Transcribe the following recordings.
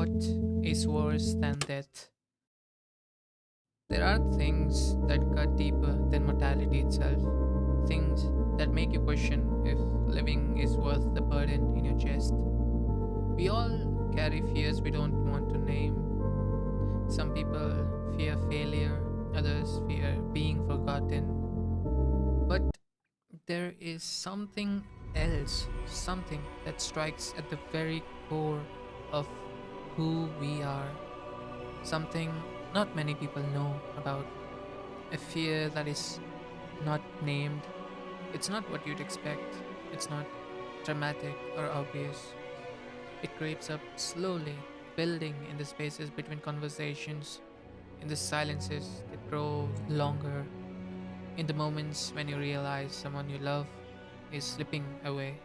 What is worse than death? There are things that cut deeper than mortality itself. Things that make you question if living is worth the burden in your chest. We all carry fears we don't want to name. Some people fear failure, others fear being forgotten. But there is something else, something that strikes at the very core of who we are. Something not many people know about. A fear that is not named. It's not what you'd expect. It's not dramatic or obvious. It creeps up slowly, building in the spaces between conversations, in the silences that grow longer, in the moments when you realize someone you love is slipping away.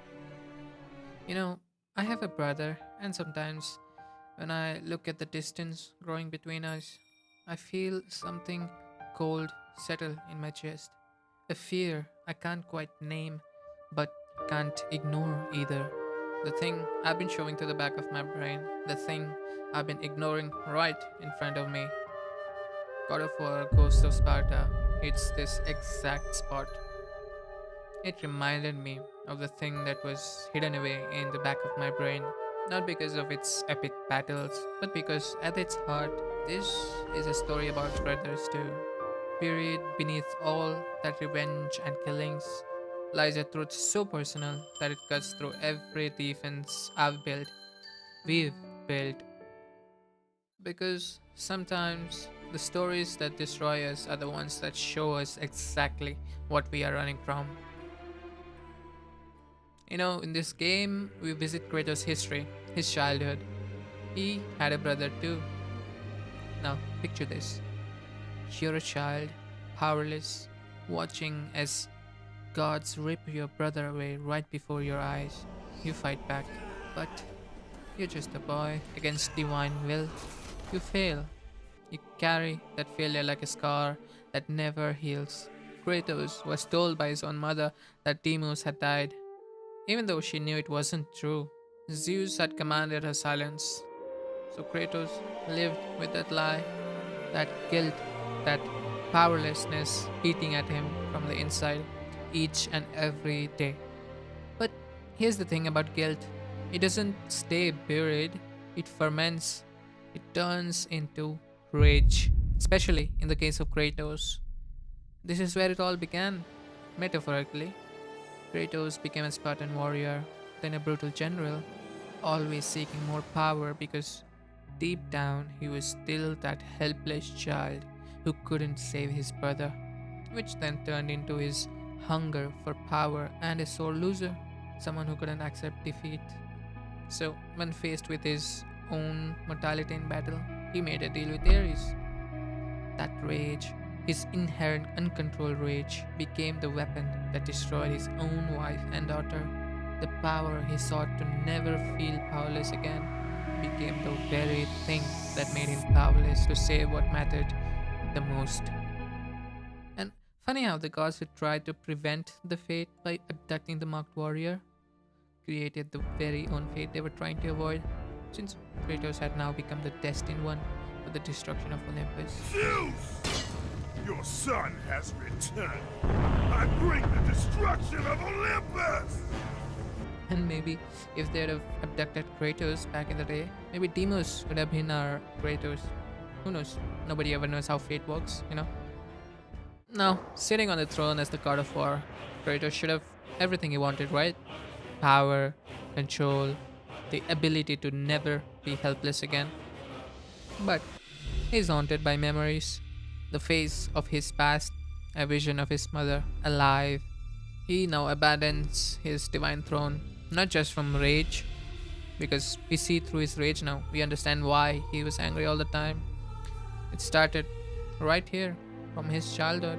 You know, I have a brother, and sometimes when I look at the distance growing between us, I feel something cold settle in my chest. A fear I can't quite name, but can't ignore either. The thing I've been showing to the back of my brain, the thing I've been ignoring right in front of me. God of War Ghost of Sparta hits this exact spot. It reminded me of the thing that was hidden away in the back of my brain, not because of its epic battles, but because at its heart, this is a story about brothers too. Buried beneath all that revenge and killings lies a truth so personal that it cuts through every defense we've built. Because sometimes the stories that destroy us are the ones that show us exactly what we are running from. You know, in this game, we visit Kratos' history, his childhood. He had a brother too. Now, picture this. You're a child, powerless, watching as gods rip your brother away right before your eyes. You fight back, but you're just a boy against divine will. You fail. You carry that failure like a scar that never heals. Kratos was told by his own mother that Deimos had died, even though she knew it wasn't true. Zeus had commanded her silence. So Kratos lived with that lie, that guilt, that powerlessness eating at him from the inside each and every day. But here's the thing about guilt, it doesn't stay buried, it ferments, it turns into rage, especially in the case of Kratos. This is where it all began, metaphorically. Kratos became a Spartan warrior, then a brutal general, always seeking more power because deep down he was still that helpless child who couldn't save his brother, which then turned into his hunger for power and a sore loser, someone who couldn't accept defeat. So, when faced with his own mortality in battle, he made a deal with Ares. That rage, his inherent uncontrolled rage, became the weapon that destroyed his own wife and daughter. The power he sought to never feel powerless again became the very thing that made him powerless to save what mattered the most. And funny how the gods who tried to prevent the fate by abducting the marked warrior created the very own fate they were trying to avoid, since Kratos had now become the destined one for the destruction of Olympus. Zeus! Your son has returned. I bring the destruction of Olympus! And maybe if they'd have abducted Kratos back in the day, maybe Deimos would have been our Kratos. Who knows? Nobody ever knows how fate works, you know? Now, sitting on the throne as the god of war, Kratos should have everything he wanted, right? Power, control, the ability to never be helpless again. But he's haunted by memories, the face of his past, a vision of his mother alive. He now abandons his divine throne, not just from rage, because we see through his rage now. We understand why he was angry all the time. It started right here, from his childhood.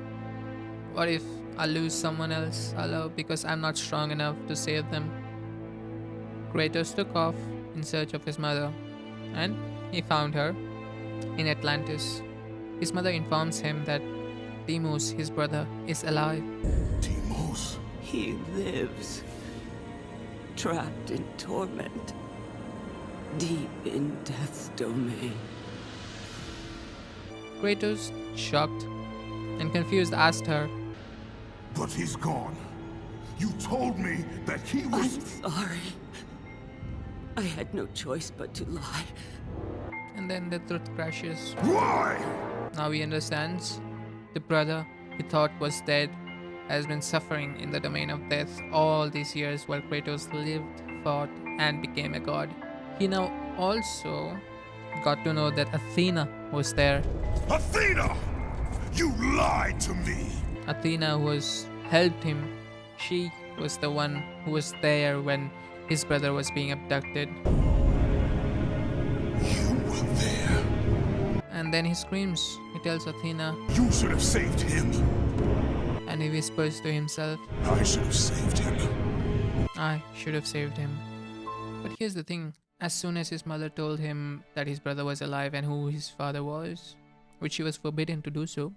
What if I lose someone else I love because I'm not strong enough to save them? Kratos took off in search of his mother, and he found her in Atlantis. His mother informs him that Deimos, his brother, is alive. Deimos? He lives, trapped in torment. deep in Death's domain. Kratos, shocked and confused, asked her, But he's gone. You told me that he was... I'm sorry. I had no choice but to lie. and then the truth crashes. Why? Now he understands. The brother he thought was dead has been suffering in the domain of death all these years while Kratos lived, fought, and became a god. He now also got to know that Athena was there. Athena! You lied to me! Athena was helped him. She was the one who was there when his brother was being abducted. You were there. And then he screams. He tells Athena, You should have saved him. and he whispers to himself, I should have saved him. I should have saved him. But here's the thing. As soon as his mother told him that his brother was alive and who his father was, which she was forbidden to do so,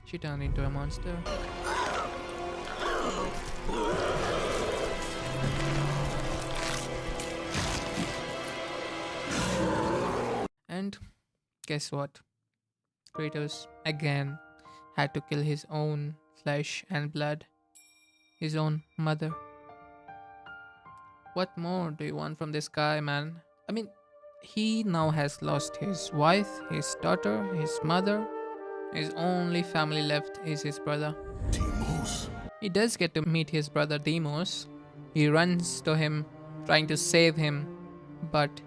she turned into a monster. And guess what? Kratos again had to kill his own flesh and blood, his own mother. What more do you want from this guy, man? I mean, he now has lost his wife, his daughter, his mother. His only family left is his brother. Deimos. He does get to meet his brother Deimos. He runs to him, trying to save him, but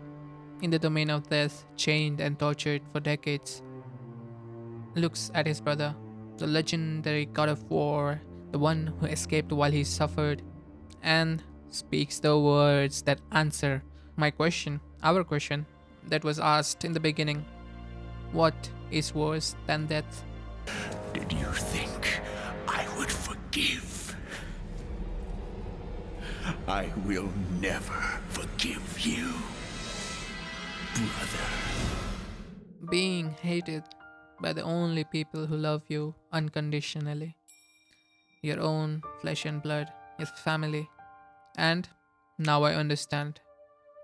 in the domain of death, chained and tortured for decades, looks at his brother, the legendary god of war, the one who escaped while he suffered, and speaks the words that answer my question, our question, that was asked in the beginning. What is worse than death? Did you think I would forgive? I will never forgive you, brother. Being hated by the only people who love you unconditionally, your own flesh and blood, your family. And now I understand.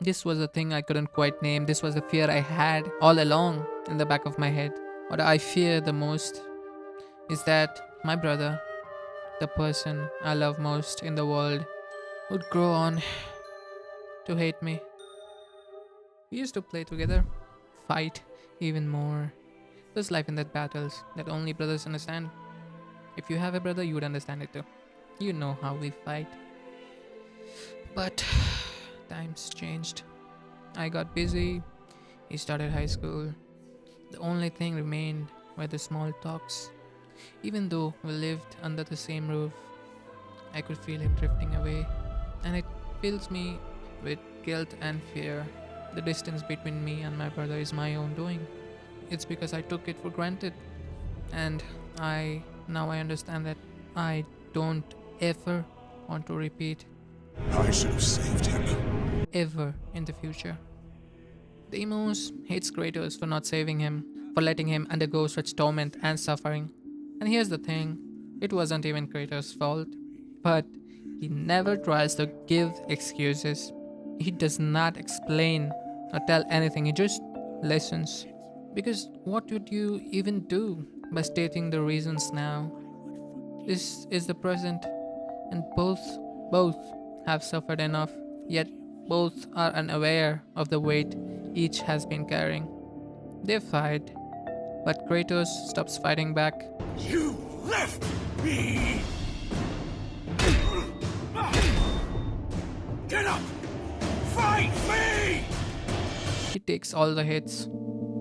This was a thing I couldn't quite name. This was a fear I had all along in the back of my head. What I fear the most is that my brother, the person I love most in the world, would grow on to hate me. We used to play together, fight even more. There's life in that battles that only brothers understand. If you have a brother, you would understand it too. You know how we fight. But times changed. I got busy. He started high school. The only thing remained were the small talks. Even though we lived under the same roof, I could feel him drifting away, and it fills me with guilt and fear. The distance between me and my brother is my own doing. It's because I took it for granted, and I understand that I don't ever want to repeat I should have saved him. ever in the future. Deimos hates Kratos for not saving him, for letting him undergo such torment and suffering. And here's the thing, it wasn't even Kratos' fault. But he never tries to give excuses. He does not explain or tell anything, he just listens. Because what would you even do by stating the reasons now? This is the present, and both have suffered enough, yet both are unaware of the weight each has been carrying. They fight, but Kratos stops fighting back. You left me! Get up! Fight me! He takes all the hits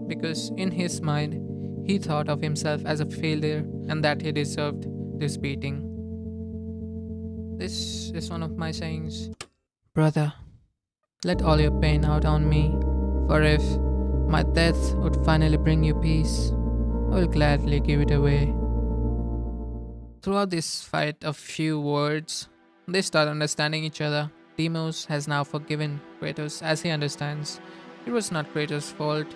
because in his mind he thought of himself as a failure and that he deserved this beating. This is one of my sayings. Brother, let all your pain out on me, for if my death would finally bring you peace, I will gladly give it away. Throughout this fight of few words, they start understanding each other. Deimos has now forgiven Kratos as he understands. It was not Kratos' fault,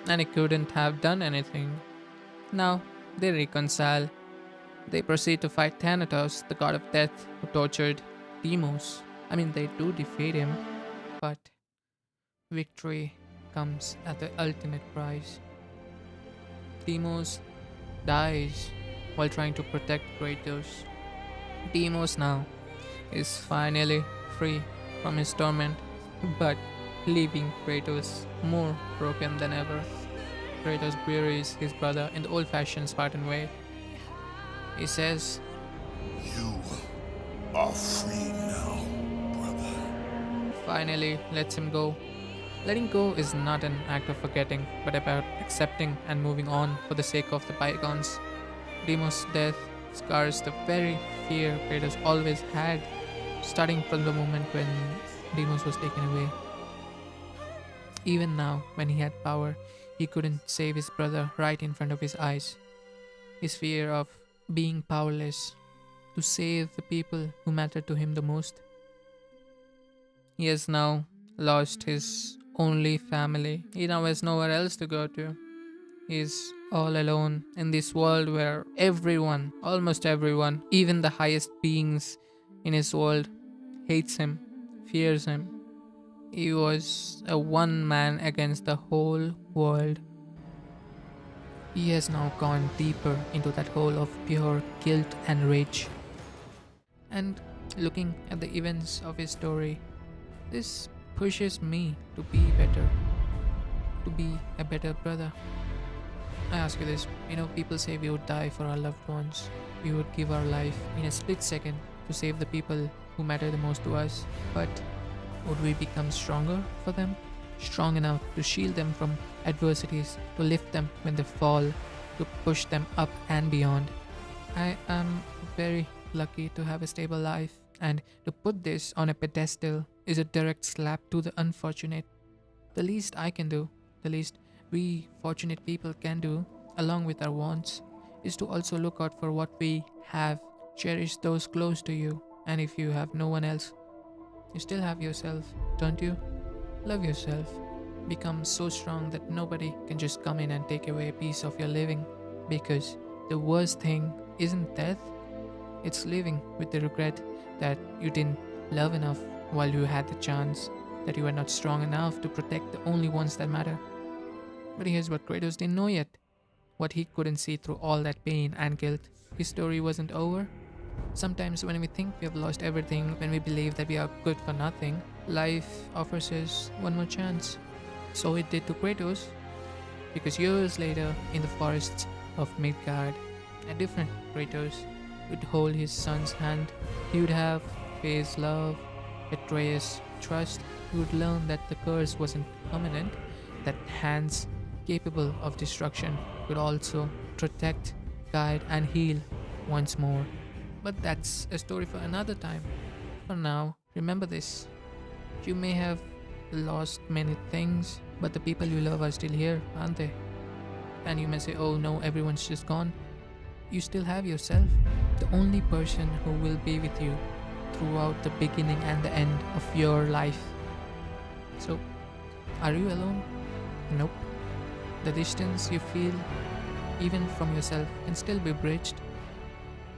and he couldn't have done anything. Now, they reconcile. They proceed to fight Thanatos, the god of death who tortured Deimos. I mean, they do defeat him, but victory comes at the ultimate price. Deimos dies while trying to protect Kratos. Deimos now is finally free from his torment, but leaving Kratos more broken than ever. Kratos buries his brother in the old fashioned Spartan way. He says, You are free now, brother. finally lets him go. Letting go is not an act of forgetting, but about accepting and moving on for the sake of the bygones. Deimos' death scars the very fear Kratos always had, starting from the moment when Deimos was taken away. Even now, when he had power, he couldn't save his brother right in front of his eyes. His fear of being powerless to save the people who mattered to him the most. He has now lost his only family. He now has nowhere else to go to. He is all alone in this world where everyone, almost everyone, even the highest beings in his world, hates him, fears him. He was a one man against the whole world. He has now gone deeper into that hole of pure guilt and rage. And looking at the events of his story, this pushes me to be better, to be a better brother. I ask you this, people say we would die for our loved ones. We would give our life in a split second to save the people who matter the most to us. But would we become stronger for them? Strong enough to shield them from adversities, to lift them when they fall, to push them up and beyond. I am very lucky to have a stable life, and to put this on a pedestal is a direct slap to the unfortunate. The least I can do, the least we fortunate people can do, along with our wants, is to also look out for what we have. Cherish those close to you, and if you have no one else, you still have yourself, don't you? Love yourself. Become so strong that nobody can just come in and take away a piece of your living. Because the worst thing isn't death, it's living with the regret that you didn't love enough while you had the chance, that you were not strong enough to protect the only ones that matter. But here's what Kratos didn't know yet. What he couldn't see through all that pain and guilt. His story wasn't over. Sometimes when we think we have lost everything, when we believe that we are good for nothing, life offers us one more chance. So it did to Kratos, because years later, in the forests of Midgard, a different Kratos would hold his son's hand. He would have faced love, Atreus' trust. He would learn that the curse wasn't permanent, that hands capable of destruction could also protect, guide, and heal once more. But that's a story for another time. For now, remember this. You may have lost many things, but the people you love are still here, aren't they? And you may say, oh no, everyone's just gone. You still have yourself, the only person who will be with you throughout the beginning and the end of your life. So, are you alone? Nope. The distance you feel, even from yourself, can still be bridged.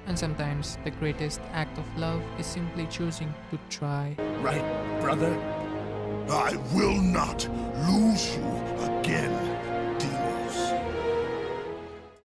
And sometimes the greatest act of love is simply choosing to try. Right, brother? I will not lose you again.